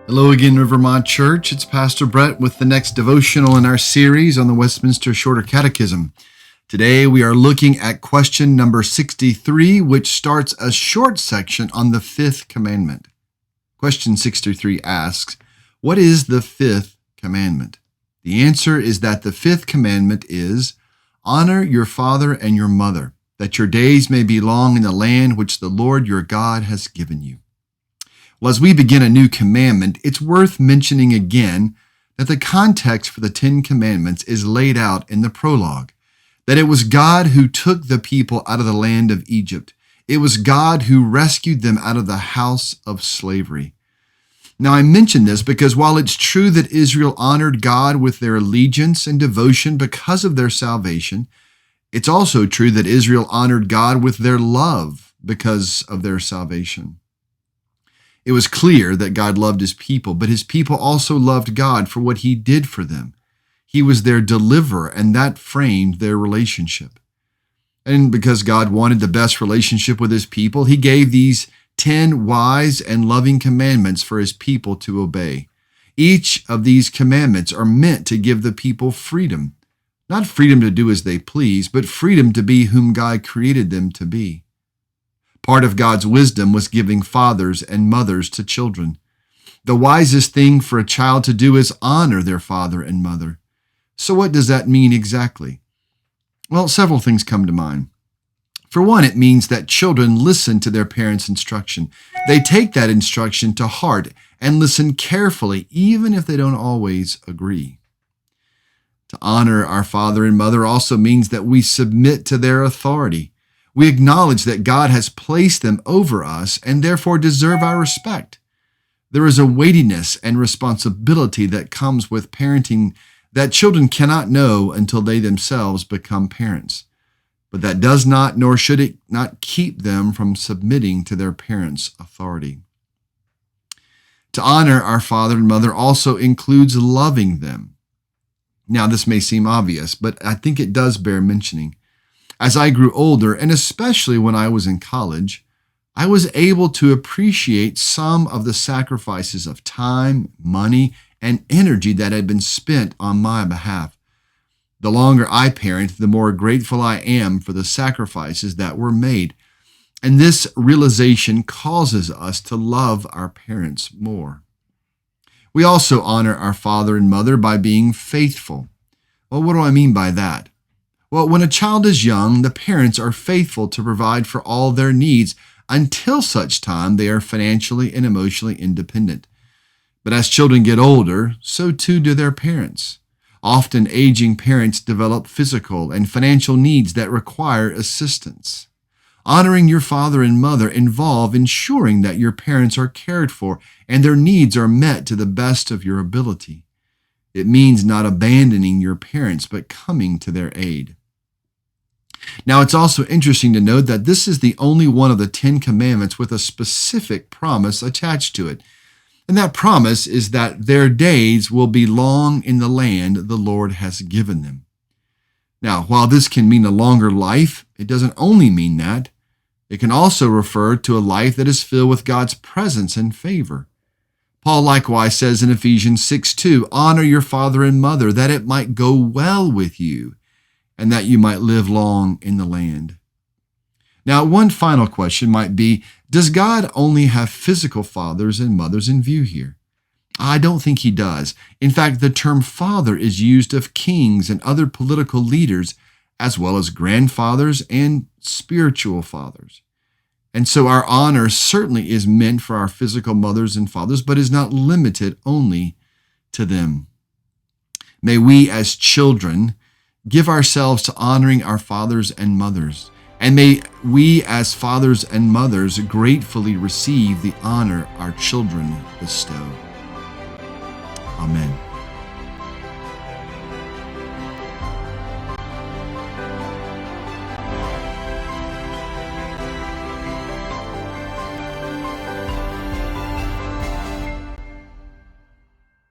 Hello again, Rivermont Church. It's Pastor Brett with the next devotional in our series on the Westminster Shorter Catechism. Today we are looking at question number 63, which starts a short section on the fifth commandment. Question 63 asks, what is the fifth commandment? The answer is that the fifth commandment is, honor your father and your mother, that your days may be long in the land which the Lord your God has given you. Well, as we begin a new commandment, it's worth mentioning again that the context for the Ten Commandments is laid out in the prologue, that it was God who took the people out of the land of Egypt. It was God who rescued them out of the house of slavery. Now, I mention this because while it's true that Israel honored God with their allegiance and devotion because of their salvation, it's also true that Israel honored God with their love because of their salvation. It was clear that God loved his people, but his people also loved God for what he did for them. He was their deliverer, and that framed their relationship. And because God wanted the best relationship with his people, he gave these 10 wise and loving commandments for his people to obey. Each of these commandments are meant to give the people freedom, not freedom to do as they please, but freedom to be whom God created them to be. Part of God's wisdom was giving fathers and mothers to children. The wisest thing for a child to do is honor their father and mother. So what does that mean exactly? Well, several things come to mind. For one, it means that children listen to their parents' instruction. They take that instruction to heart and listen carefully, even if they don't always agree. To honor our father and mother also means that we submit to their authority. We acknowledge that God has placed them over us and therefore deserve our respect. There is a weightiness and responsibility that comes with parenting that children cannot know until they themselves become parents. But that does not, nor should it not, keep them from submitting to their parents' authority. To honor our father and mother also includes loving them. Now, this may seem obvious, but I think it does bear mentioning. As I grew older, and especially when I was in college, I was able to appreciate some of the sacrifices of time, money, and energy that had been spent on my behalf. The longer I parent, the more grateful I am for the sacrifices that were made. And this realization causes us to love our parents more. We also honor our father and mother by being faithful. Well, what do I mean by that? Well, when a child is young, the parents are faithful to provide for all their needs until such time they are financially and emotionally independent. But as children get older, so too do their parents. Often aging parents develop physical and financial needs that require assistance. Honoring your father and mother involve ensuring that your parents are cared for and their needs are met to the best of your ability. It means not abandoning your parents, but coming to their aid. Now, it's also interesting to note that this is the only one of the 10 commandments with a specific promise attached to it. And that promise is that their days will be long in the land the Lord has given them. Now, while this can mean a longer life, it doesn't only mean that. It can also refer to a life that is filled with God's presence and favor. Paul likewise says in Ephesians 6:2, honor your father and mother, that it might go well with you, and that you might live long in the land. Now, one final question might be, does God only have physical fathers and mothers in view here? I don't think he does. In fact, the term father is used of kings and other political leaders, as well as grandfathers and spiritual fathers. And so our honor certainly is meant for our physical mothers and fathers, but is not limited only to them. May we as children give ourselves to honoring our fathers and mothers, and may we as fathers and mothers gratefully receive the honor our children bestow. Amen.